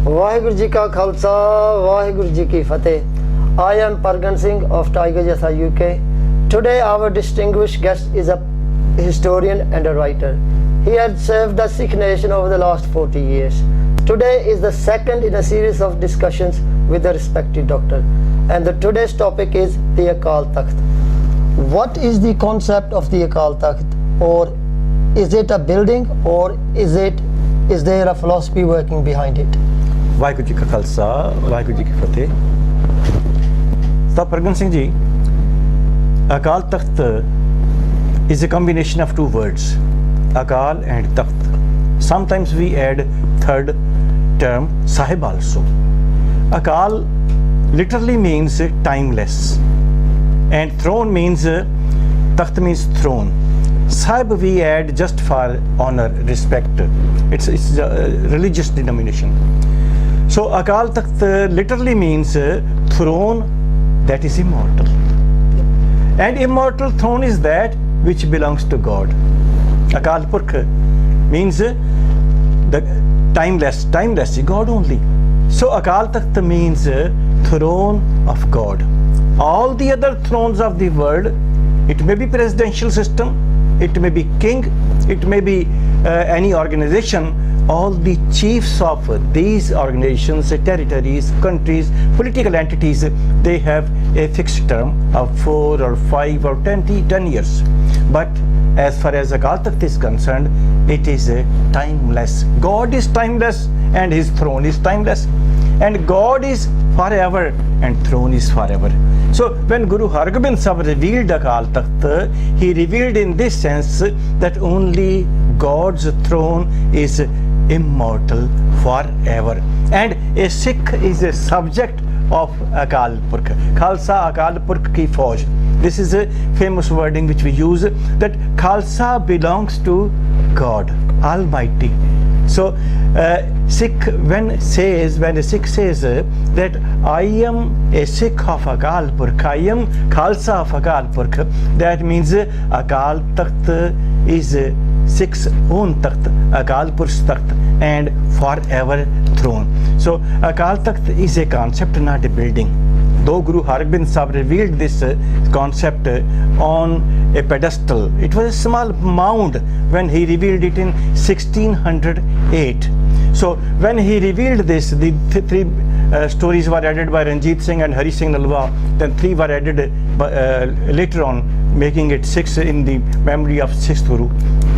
ਵਾਹਿਗੁਰੂ ਜੀ ਕਾ ਖਾਲਸਾ ਵਾਹਿਗੁਰੂ ਜੀ ਕੀ ਫਤਿਹ I am Pargan Singh of Tiger Jatha UK. Today our distinguished guest is a historian and a writer. He has served the Sikh nation over the last 40 years. Today is the second in a series of discussions with the respected doctor, and today's topic is the Akal Takht. What is the concept of the Akal Takht, or is it a building, or is there a philosophy working behind it? Waheguru ji ਕਾ ਖਾਲਸਾ ਵਾਹਿਗੁਰੂ ਜੀ ਕੀ ਫਤਿਹ। ਤਾਂ ਪ੍ਰਗਨ Singh ji, Akal Takht is a combination of two words, Akal and Takht. Sometimes we add third term Sahib also. Akal literally means timeless, and throne means Takht means throne. Sahib we add just for honor, respect. It's a religious denomination. So Akal Takht literally means throne that is immortal. And immortal throne is that which belongs to God. Akal Purkh means the timeless, God only. So Akal Takht means throne of God. All the other thrones of the world, it may be presidential system, it may be king, it may be any organization. All the chiefs of these organizations, territories, countries, political entities, they have a fixed term of 4 or 5 or 10 years. But as far as Akal Takht is concerned, it is timeless. God is timeless and his throne is timeless. And God is forever and throne is forever. So when Guru Hargobind Sahib revealed Akal Takht, he revealed in this sense that only God's throne is immortal forever. And a Sikh is a subject of Akal Purkh. Khalsa Akal Purkh ki Fauj. This is a famous wording which we use, that Khalsa belongs to God Almighty. So Sikh when a Sikh says that I am a Sikh of Akal Purkh, I am Khalsa of Akal Purkh, that means Akal Takht is Sikh's own Takht, Akal Purkh's Takht, and forever throne. So Akal Takht is a concept, not a building. Though Guru Hargobind Sahib revealed this concept on a pedestal, it was a small mound when he revealed it in 1608. So when he revealed this, the three stories were added by Ranjit Singh and Hari Singh Nalwa. Then 3 were added later on, making it 6 in the memory of 6th Guru.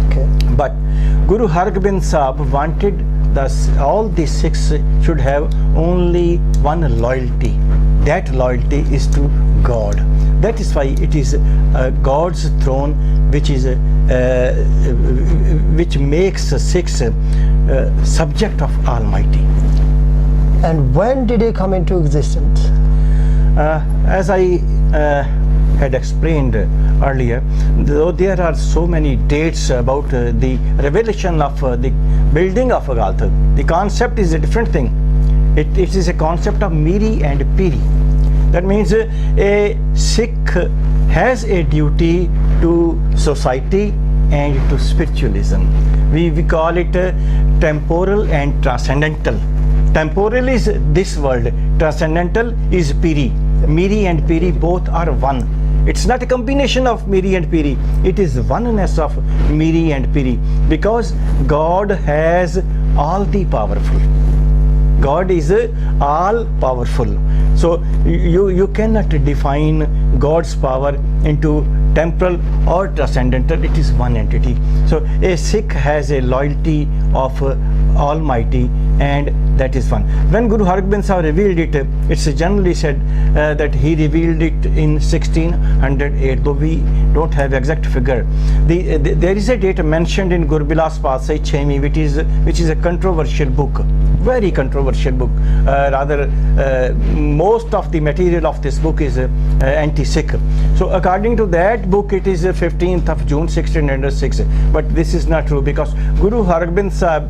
Okay. But Guru Hargobind Sahib wanted all the Sikhs should have only one loyalty. That loyalty is to God. That is why it is God's throne which makes Sikhs subject of Almighty. And when did it come into existence? As I had explained earlier, though there are so many dates about the revelation of the building of Akal Takht, the concept is a different thing. It is a concept of Miri and Piri. That means a Sikh has a duty to society and to spiritualism. We call it temporal and transcendental. Temporal is this world, transcendental is Piri. Miri and Piri both are one. It's not a combination of Miri and Piri, it is oneness of Miri and Piri, because God has all the powerful. God is all powerful. So you cannot define God's power into temporal or transcendental. It is one entity. So a Sikh has a loyalty of Almighty, and that is one. When Guru Hargobind Sahib revealed it, it's generally said that he revealed it in 1608, though we don't have exact figure. There is a date mentioned in Gurbilas Pasai Chemi, which is a controversial book, very controversial book. Rather, most of the material of this book is anti-Sikh. So according to that book, it is 15th of June 1606. But this is not true, because Guru Hargobind Sahib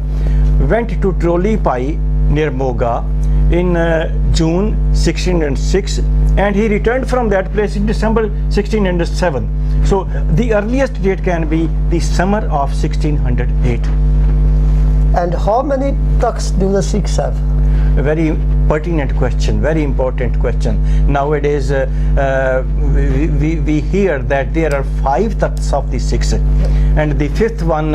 went to Troli Pai near Moga in June 1606, and he returned from that place in December 1607. So the earliest date can be the summer of 1608. And how many takhts do the Sikhs have? very pertinent question, very important question. Nowadays, we hear that there are 5 takhts of the 6, and the 5th one,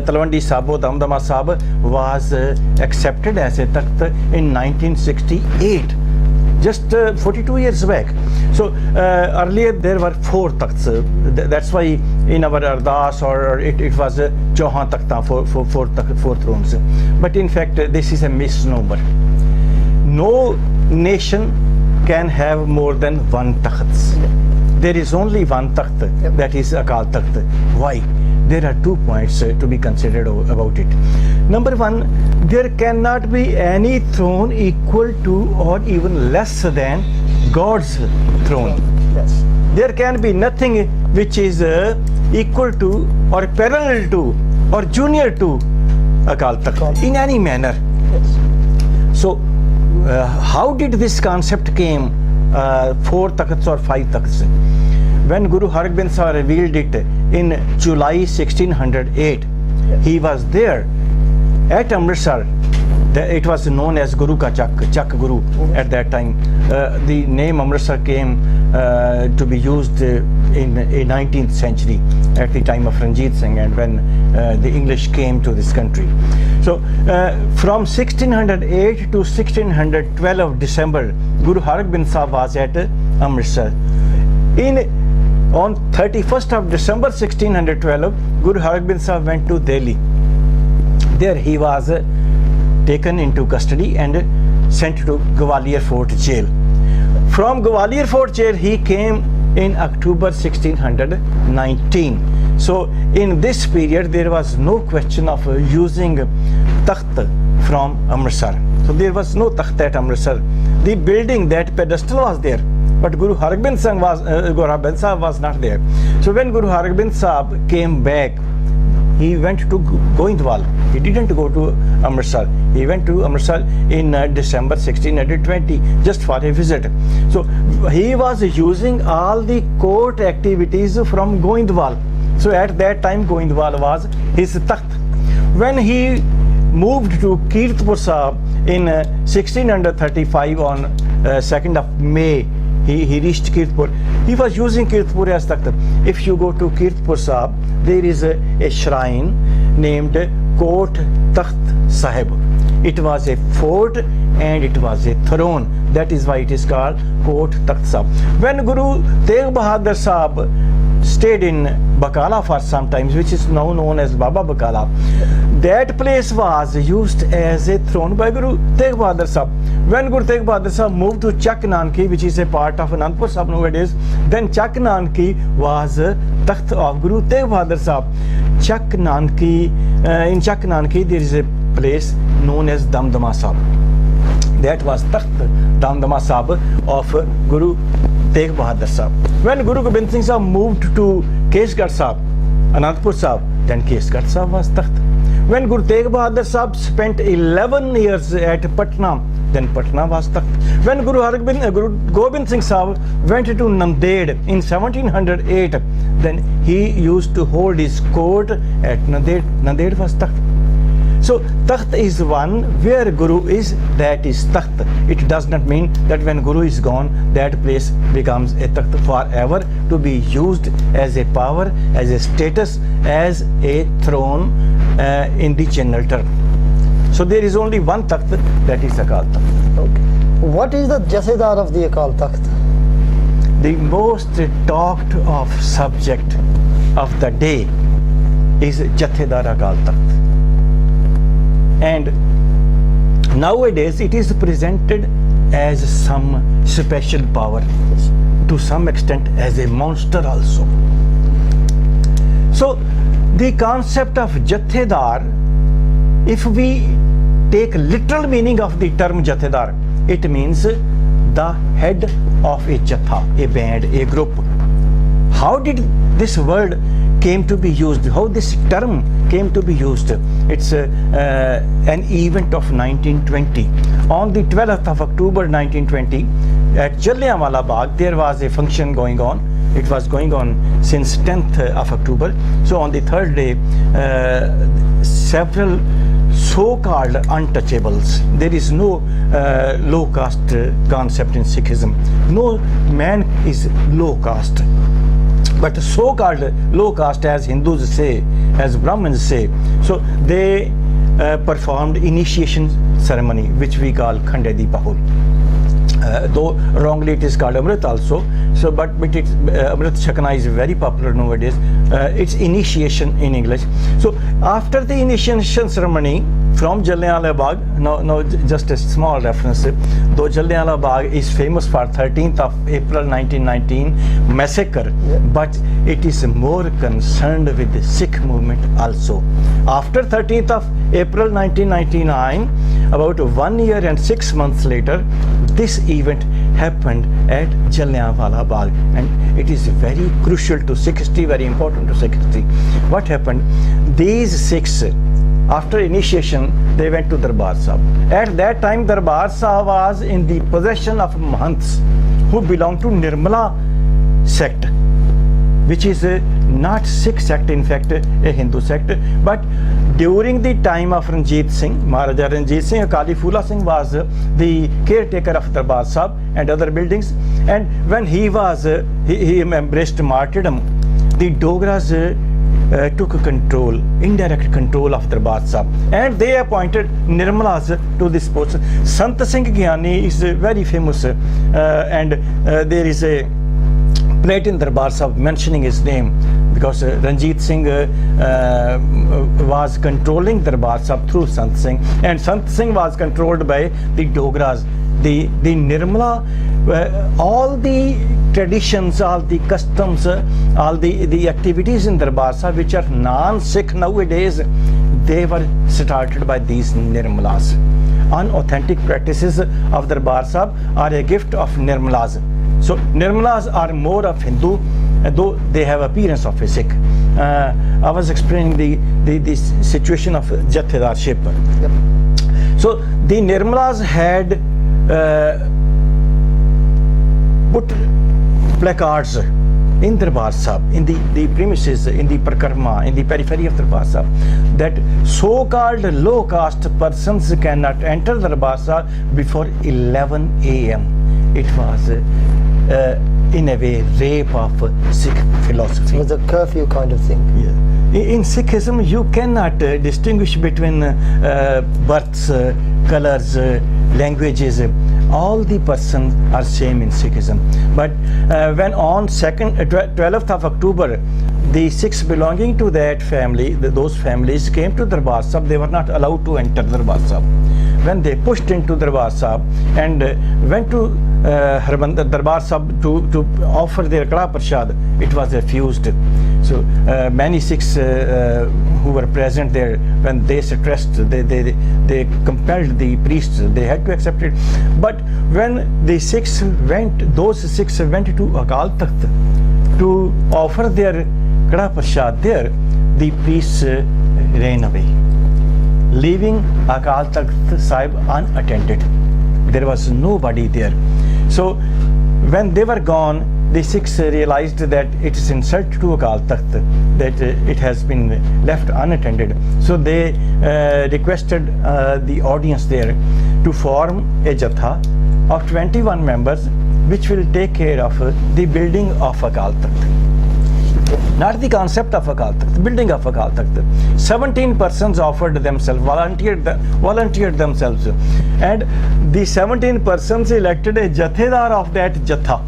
Talwandi Sabo Damdama Sahib, was accepted as a takht in 1968. Just 42 years back. So earlier there were 4 takhts. That's why in our ardas or it was Chauhan takhta, 4 thrones. But in fact this is a misnomer. No nation can have more than 1 takht. There is only 1 takht, that is Akal Takht. Why? There are 2 points to be considered about it. Number 1, there cannot be any throne equal to or even less than God's throne. Yes. There can be nothing which is equal to or parallel to or junior to Akal Takht in any manner. Yes. So how did this concept came, 4 takhts or 5 takhts? When Guru Hargobind Sahib revealed it in July 1608, he was there at Amritsar. It was known as Guru Ka Chak Guru at that time. The name Amritsar came to be used in 19th century at the time of Ranjit Singh, and when the English came to this country. So from 1608 to 1612 December, Guru Hargobind Sahib was at Amritsar. On 31st of December 1612, Guru Hargobind Sahib went to Delhi. There he was taken into custody and sent to Gwalior Fort Jail. From Gwalior Fort Jail he came in October 1619. So in this period there was no question of using takht from Amritsar. So there was no takht at Amritsar. The building, that pedestal was there, but Guru Hargobind Sahib was not there. So when Guru Hargobind Sahib came back, he went to Goindwal. He didn't go to Amritsar. He went to Amritsar in December 1620 just for a visit. So he was using all the court activities from Goindwal. So at that time Goindwal was his takht. When he moved to Kirtpur Sahib in 1635 on 2nd of May, he reached Kirtpur. He was using Kirtpur as takht. If you go to Kirtpur Sahib, there is a shrine named Kot Takht Sahib. It was a fort and it was a throne. That is why it is called Kot Takht Sahib. When Guru Tegh Bahadur Sahib stayed in Bakala for some time, which is now known as Baba Bakala, that place was used as a throne by Guru Tegh Bahadur Sahib. When Guru Tegh Bahadur Sahib moved to Chak Nanki, which is a part of Anandpur Sahib nowadays, then Chak Nanki was Takht of Guru Tegh Bahadur Sahib. Chak Nanki, in Chak Nanki there is a place known as Damdama Sahib. That was Takht Damdama Sahib of Guru Tegh Bahadur Sahib. When Guru Gobind Singh Sahib moved to Keshgarh Sahib, Anandpur Sahib, then Keshgarh Sahib was Takht. When Guru Tegh Bahadur Sahib spent 11 years at Patna, then Patna was Takht. When Guru Gobind Singh Sahib went to Nanded in 1708, then he used to hold his court at Nanded. Nanded was Takht. So Takht is one, where Guru is, that is Takht. It does not mean that when Guru is gone, that place becomes a Takht forever, to be used as a power, as a status, as a throne in the general term. So there is only one Takht, that is Akal Takht. Okay. What is the Jathedar of the Akal Takht? The most talked of subject of the day is Jathedar Akal Takht. And nowadays it is presented as some special power, to some extent as a monster also. So the concept of Jathedar, if we take literal meaning of the term Jathedar, it means the head of a Jatha, a band, a group. How did this word came to be used? How this term came to be used? It's an event of 1920. On the 12th of October 1920, at Jallianwala Bagh, there was a function going on. It was going on since 10th of October. So on the third day, several so-called untouchables. There is no low caste concept in Sikhism. No man is low caste. But so-called low caste, as Hindus say, as Brahmins say, so they performed initiation ceremony, which we call Khande Di Pahul. Though wrongly it is called Amrit also, so but it's Amrit Chakna is very popular nowadays. It's initiation in English. So after the initiation ceremony from Jallianwala Bagh, no, just a small reference. Though Jallianwala Bagh is famous for 13th of April 1919 massacre, but it is more concerned with the Sikh movement also. After 13th of April 1999, about 1 year and 6 months later, this event happened at Jallianwala Bagh, and it is very crucial to Sikh history, very important to Sikh history. What happened? These Sikhs, after initiation, they went to Darbar Sahib. At that time, Darbar Sahib was in the possession of Mahants who belonged to Nirmala sect, which is not Sikh sect, in fact a Hindu sect. But during the time of Ranjit Singh, Maharaja Ranjit Singh, Akali Phula Singh was the caretaker of Darbar Sahib and other buildings, and when he embraced martyrdom, the Dogras took control, indirect control of Darbar Sahib, and they appointed Nirmalas to this post. Sant Singh Gyani is very famous, and there is a plate in Darbar Sahib mentioning his name, because Ranjit Singh was controlling Darbar Sahib through Sant Singh, and Sant Singh was controlled by the Dogras, the Nirmala. All the traditions, all the customs, all the activities in Darbar Sahib which are non-Sikh nowadays, they were started by these Nirmalas. Unauthentic practices of Darbar Sahib are a gift of Nirmalas. So Nirmalas are more of Hindu, though they have appearance of a Sikh. I was explaining the situation of Jathedarship. Yep. So the Nirmalas had put placards in Darbar Sahib, in the premises, in the Prakarma, in the periphery of Darbar Sahib, that so-called low caste persons cannot enter Darbar Sahib before 11 a.m. It was in a way rape of Sikh philosophy. It was a curfew kind of thing. Yeah. In Sikhism, you cannot distinguish between births, colors, languages. All the persons are same in Sikhism. But when on 12th of October, the Sikhs belonging to that family, those families came to Darbar Sahib, they were not allowed to enter Darbar Sahib. When they pushed into Darbar Sahib and went to Darbar Sahib to offer their Kala Prashad, it was refused. So many Sikhs who were present there, when they stressed, they compelled the priests, they had to accept it. But when the Sikhs went, those Sikhs went to Akal Takht to offer their Kala Prashad there, the priests ran away, leaving Akal Takht Sahib unattended. There was nobody there. So when they were gone, the Sikhs realized that it is insult to Akal Takht that it has been left unattended. So they requested the audience there to form a Jatha of 21 members which will take care of the building of Akal Takht. Not the concept of Akal Takht, building of Akal Takht. 17 persons offered themselves, volunteered themselves, and the 17 persons elected a Jathedar of that Jatha.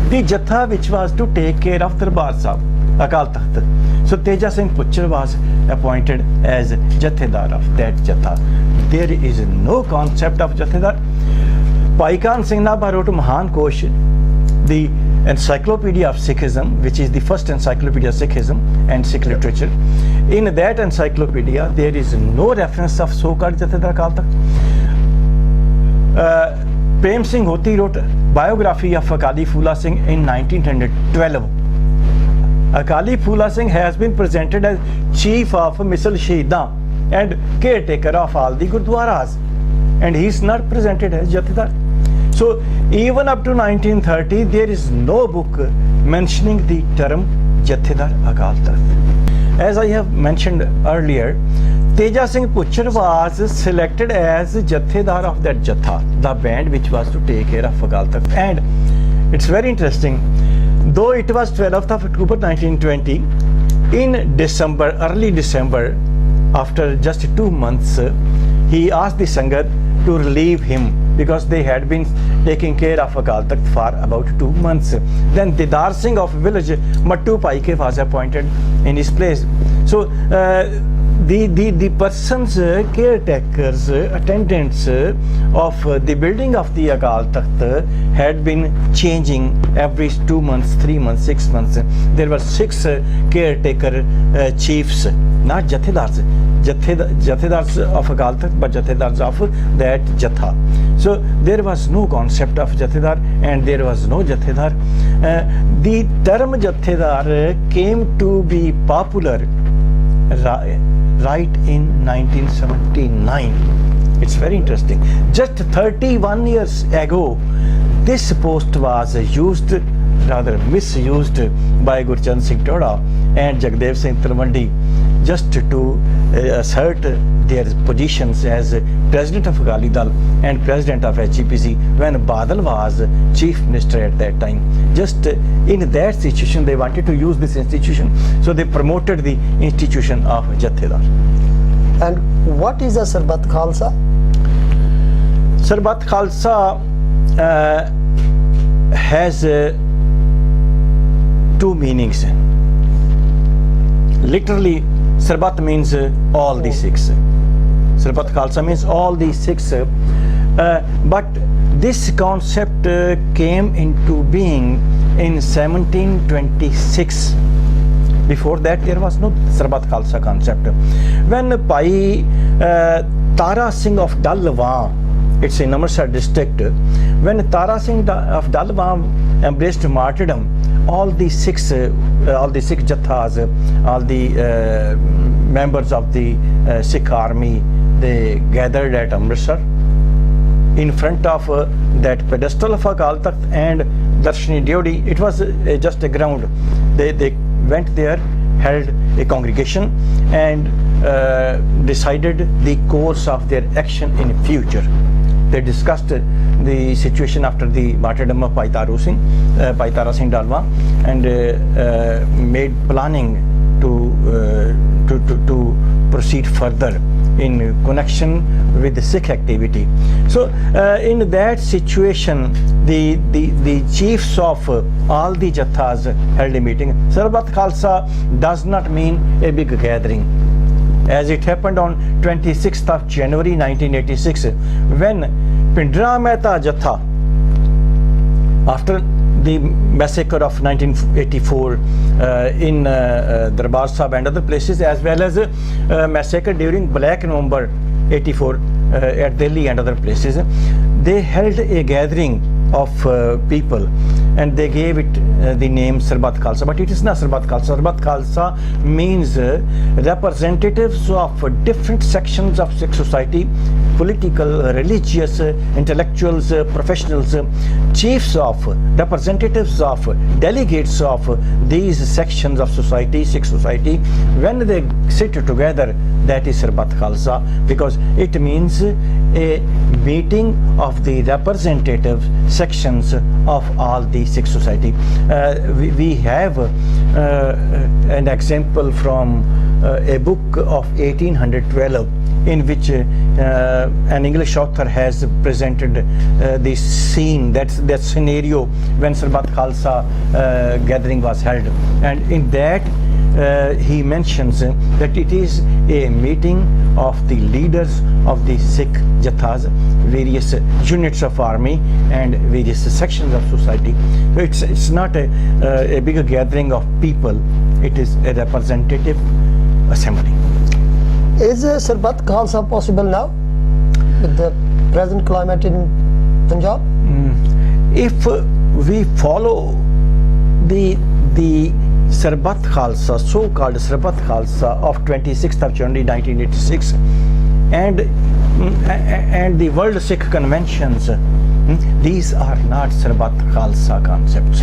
The Jatha which was to take care of Darbar Sahib, Akal Takht. So Teja Singh Puchar was appointed as Jathedar of that Jatha. There is no concept of Jathedar. Bhai Khan Singh Nabha wrote Mahan Kosh, the Encyclopedia of Sikhism, which is the first encyclopedia of Sikhism and Sikh literature. In that encyclopedia, there is no reference of so-called Jathedar Akal Takht. Prem Singh Hoti wrote biography of Akali Phula Singh in 1912. Akali Phula Singh has been presented as chief of Misl Shahidan and caretaker of all the Gurdwaras, and he is not presented as Jathedar. So even up to 1930, there is no book mentioning the term Jathedar Akal Takht. As I have mentioned earlier, Teja Singh Puchar was selected as Jathedar of that Jatha, the band which was to take care of Akal Takht. And it's very interesting, though it was 12th of October 1920, in December, early December, after just 2 months, he asked the Sangat to relieve him because they had been taking care of Akal Takht for about 2 months. Then Didar Singh of village Mattu Paike was appointed in his place. So the persons, caretakers, attendants of the building of the Akal Takht had been changing every 2 months, 3 months, 6 months. There were 6 caretaker chiefs, not Jathedars. Jathedars of Akal Takht, but Jathedars of that Jatha. So there was no concept of Jathedar and there was no Jathedar. The term Jathedar came to be popular right in 1979. It's very interesting. Just 31 years ago, this post was used, rather misused, by Gurchand Singh Toda and Jagdev Singh Talwandi just to assert their positions as President of Akali Dal and President of HEPC when Badal was Chief Minister at that time. Just in that situation, they wanted to use this institution, so they promoted the institution of Jathedar. And what is a Sarbat Khalsa? Sarbat Khalsa has 2 meanings. Literally, Sarbat means all the 6. Sarbat Khalsa means all the 6. But this concept came into being in 1726. Before that, there was no Sarbat Khalsa concept. When Pai Tara Singh of Dalwan, it's in Amritsar district, when Tara Singh of Dalwan embraced martyrdom, all the 6 Jathas, all the members of the Sikh army, they gathered at Amritsar in front of that pedestal of Akal Takht and Darshani Deodi. It was just a ground. They went there, held a congregation and decided the course of their action in future. They discussed the situation after the martyrdom of Pai Tara Singh Dalwan and made planning to proceed further in connection with the Sikh activity. So in that situation, the chiefs of all the Jathas held a meeting. Sarbat Khalsa does not mean a big gathering, as it happened on 26th of January 1986 when Pindra Mehta Jatha, after the massacre of 1984 in Darbar Sahib and other places, as well as massacre during Black November 84 at Delhi and other places, they held a gathering of people and they gave it the name Sarbat Khalsa. But it is not Sarbat Khalsa. Sarbat Khalsa means representatives of different sections of Sikh society, political, religious, intellectuals, professionals, chiefs of, representatives of, delegates of these sections of society, Sikh society. When they sit together, that is Sarbat Khalsa, because it means a meeting of the representative sections of all the Sikh society. We have an example from a book of 1812 in which an English author has presented the scene, that scenario when Sarbat Khalsa gathering was held, and in that he mentions that it is a meeting of the leaders of the Sikh Jathas, various units of army and various sections of society. So it's not a bigger gathering of people, it is a representative assembly. Is Sarbat Khalsa possible now with the present climate in Punjab? If we follow the Sarbat Khalsa, so-called Sarbat Khalsa of 26th of January 1986 and the World Sikh Conventions, these are not Sarbat Khalsa concepts,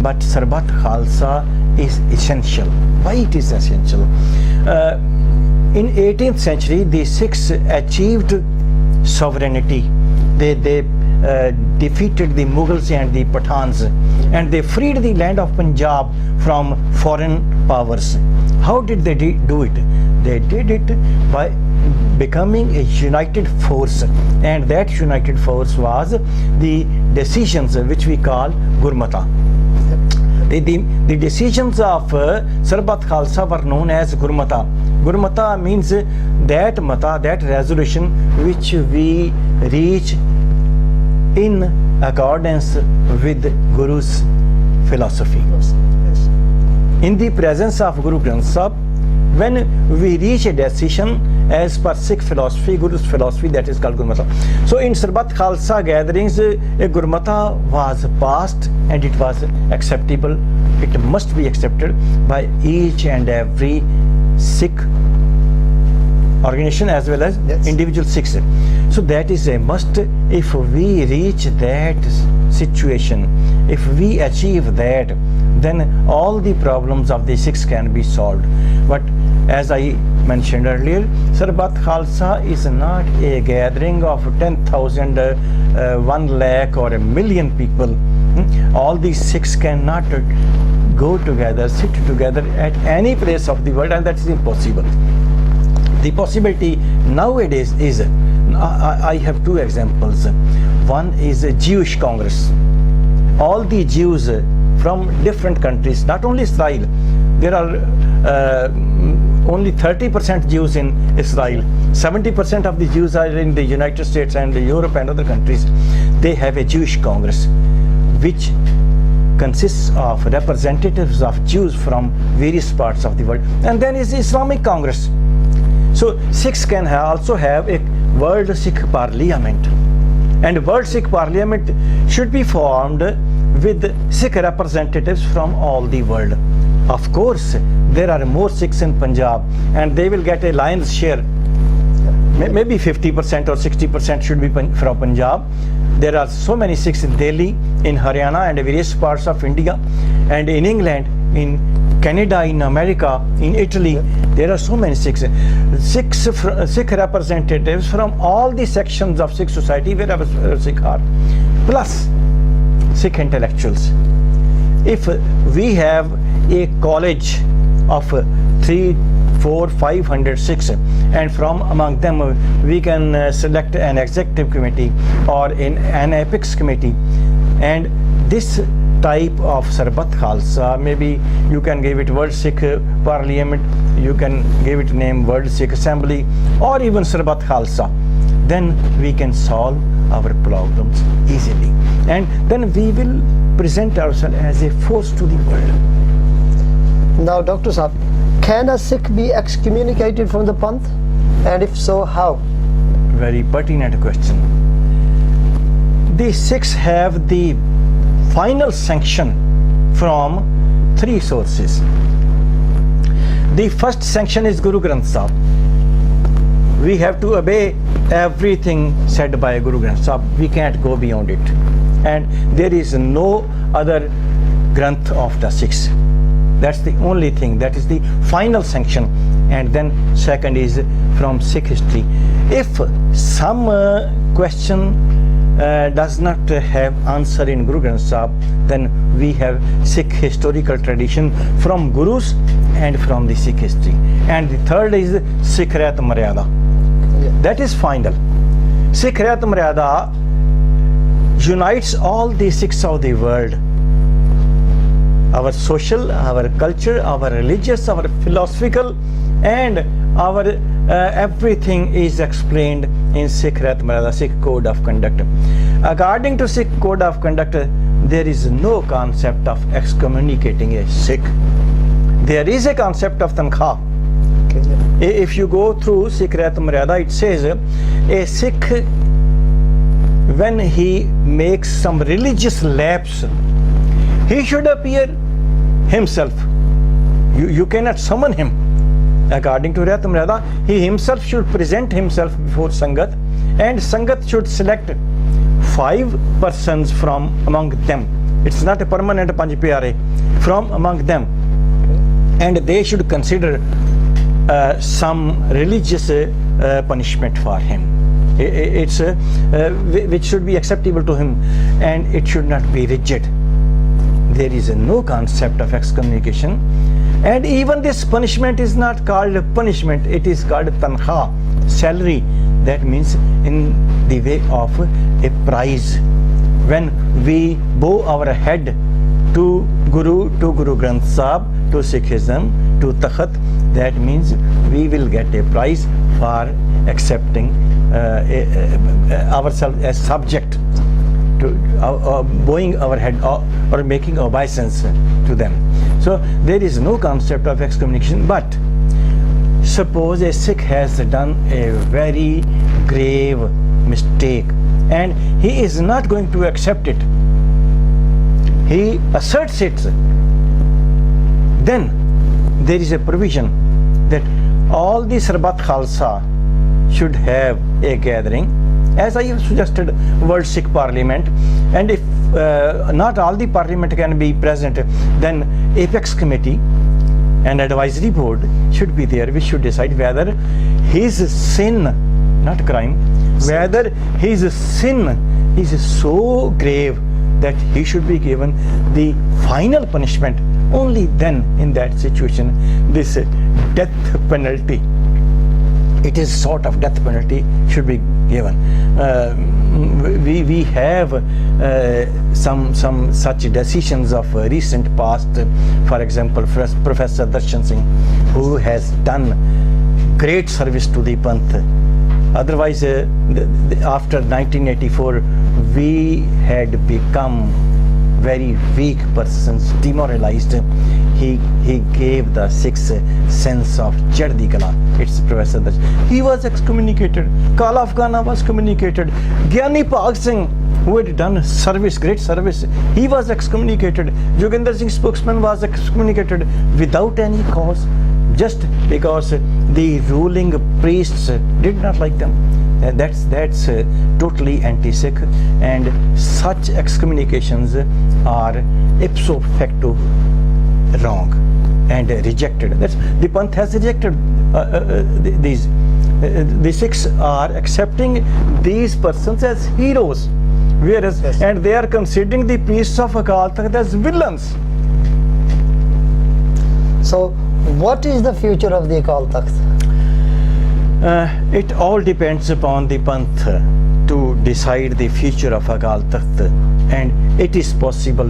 but Sarbat Khalsa is essential. Why it is essential? In 18th century, the Sikhs achieved sovereignty. They defeated the Mughals and the Pathans, and they freed the land of Punjab from foreign powers. How did they do it? They did it by becoming a united force, and that united force was the decisions which we call Gurmata. The decisions of Sarbat Khalsa were known as Gurmata. Gurmata means that mata, that resolution which we reach in accordance with Guru's philosophy. Yes. In the presence of Guru Granth Sahib, when we reach a decision as per Sikh philosophy, Guru's philosophy, that is called Gurmata. So in Sarbat Khalsa gatherings, a Gurmata was passed and it was acceptable. It must be accepted by each and every Sikh organization as well as Yes. individual Sikhs. So that is a must. If we reach that situation, if we achieve that, then all the problems of the Sikhs can be solved. But as I mentioned earlier, Sarbat Khalsa is not a gathering of 10,000, 1 lakh or a million people. All these Sikhs cannot go together, sit together at any place of the world, and that is impossible. The possibility nowadays is, I have two examples. One is a Jewish Congress. All the Jews from different countries, not only Israel, there are only 30% Jews in Israel. 70% of the Jews are in the United States and Europe and other countries. They have a Jewish Congress which consists of representatives of Jews from various parts of the world. And then is the Islamic Congress. So Sikhs can also have a World Sikh Parliament. And World Sikh Parliament should be formed with Sikh representatives from all the world. Of course, there are more Sikhs in Punjab and they will get a lion's share. Maybe 50% or 60% should be from Punjab. There are so many Sikhs in Delhi, in Haryana and various parts of India, and in England, in Canada, in America, in Italy. There are so many Sikhs. Sikh representatives from all the sections of Sikh society, wherever Sikh are, plus Sikh intellectuals. If we have a college of 300, 400, 500 Sikhs, and from among them we can select an executive committee or an apex committee, and this type of Sarbat Khalsa, maybe you can give it World Sikh Parliament, you can give it name World Sikh Assembly, or even Sarbat Khalsa, then we can solve our problems easily, and then we will present ourselves as a force to the world. Now, Dr. Saab, can a Sikh be excommunicated from the Panth? And if so, how? Very pertinent question. The Sikhs have the final sanction from 3 sources. The first sanction is Guru Granth Sahib. We have to obey everything said by Guru Granth Sahib. We can't go beyond it. And there is no other Granth of the Sikhs. That's the only thing. That is the final sanction. And then second is from Sikh history. If some question does not have answer in Guru Granth Sahib, then we have Sikh historical tradition from Gurus and from the Sikh history. And the third is Sikh Rayat Maryada. That is final. Sikh Rayat Maryada unites all the Sikhs of the world. Our social, our culture, our religious, our philosophical, and our everything is explained in Sikh Rayat Maryada, Sikh Code of Conduct. According to Sikh Code of Conduct, there is no concept of excommunicating a Sikh. There is a concept of tankha. If you go through Sikh Rayat Maryada, it says a Sikh, when he makes some religious lapse, he should appear himself. You cannot summon him. According to Rayat Maryada, he himself should present himself before Sangat, and Sangat should select 5 persons from among them. It's not a permanent Panj Pyare, from among them. And they should consider some religious punishment for him. It's which should be acceptable to him, and it should not be rigid. There is no concept of excommunication, and even this punishment is not called punishment, it is called tanha, salary. That means in the way of a prize. When we bow our head to Guru Granth Sahib, to Sikhism, to Takht, that means we will get a prize for accepting ourselves as subject, to bowing our head or making obeisance to them. So there is no concept of excommunication. But suppose a Sikh has done a very grave mistake and he is not going to accept it, he asserts it, then there is a provision that all the Sarbat Khalsa should have a gathering, as I have suggested, World Sikh Parliament, and if not all the Parliament can be present, then Apex Committee and Advisory Board should be there, which should decide whether his sin, not crime, whether his sin is so grave that he should be given the final punishment. Only then, in that situation, this death penalty, it is sort of death penalty, should be given. We have some such decisions of recent past. For example, Professor Darshan Singh, who has done great service to the Panth. Otherwise, after 1984, we had become very weak persons, demoralized. He gave the Sikhs sense of Chardi Kala. It's Professor Darshan. He was excommunicated. Kala Afghana was communicated. Gyani Bhag Singh, who had done service, great service, he was excommunicated. Joginder Singh, spokesman, was excommunicated without any cause, just because the ruling priests did not like them. That's totally anti-Sikh, and such excommunications are ipso facto wrong and rejected. That's the Panth has rejected these. The Sikhs are accepting these persons as heroes, whereas and they are considering the priests of Akal Takht as villains. So, what is the future of the Akal Takht? It all depends upon the Panth to decide the future of Akal Takht, and it is possible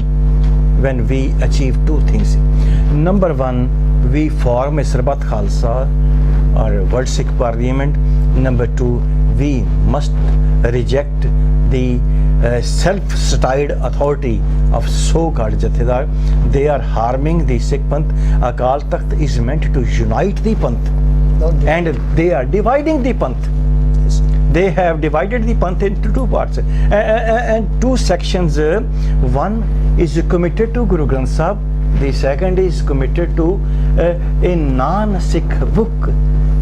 when we achieve two things. Number one, we form a Sarbat Khalsa or World Sikh Parliament. Number two, we must reject the self-styled authority of so-called Jathedar. They are harming the Sikh Panth. Akal Takht is meant to unite the Panth, and they are dividing the Panth. They have divided the Panth into two parts and two sections. One is committed to Guru Granth Sahib, the second is committed to a non-Sikh book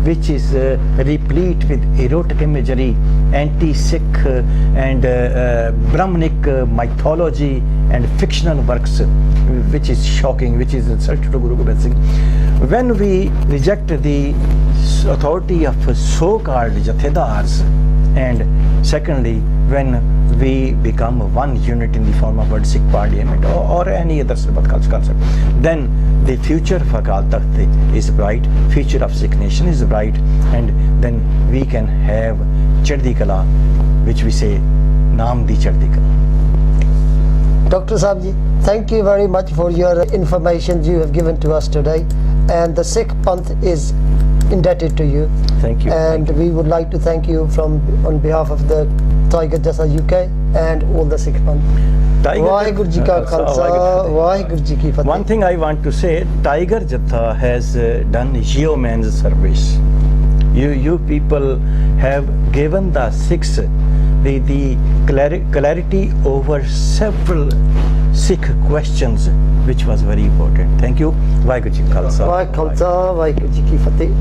which is replete with erotic imagery, anti-Sikh and Brahmanic mythology and fictional works, which is shocking, which is insulting to Guru Gobind Singh. When we reject the authority of so-called Jathedars, and secondly, when we become one unit in the form of World Sikh Parliament or any other Sarbat Khalsa concept, then the future of Akal Takht is bright, future of Sikh nation is bright, and then we can have Chardi Kala, which we say, Naam di Chardi Kala. Dr. Saabji, thank you very much for your information you have given to us today, and the Sikh Panth is indebted to you. Thank you. And we would like to thank you on behalf of the Tiger Jatha UK and all the Sikh Panth. Vaheguru Ji Ka Khalsa, Vaheguru Ji Ki Fateh. One thing I want to say, Tiger Jatha has done yeoman's service. You people have given the Sikhs the clarity over several Sikh questions, which was very important. Thank you. Vaheguru Ji Ka Khalsa. Vaheguru Ji Ki Fateh.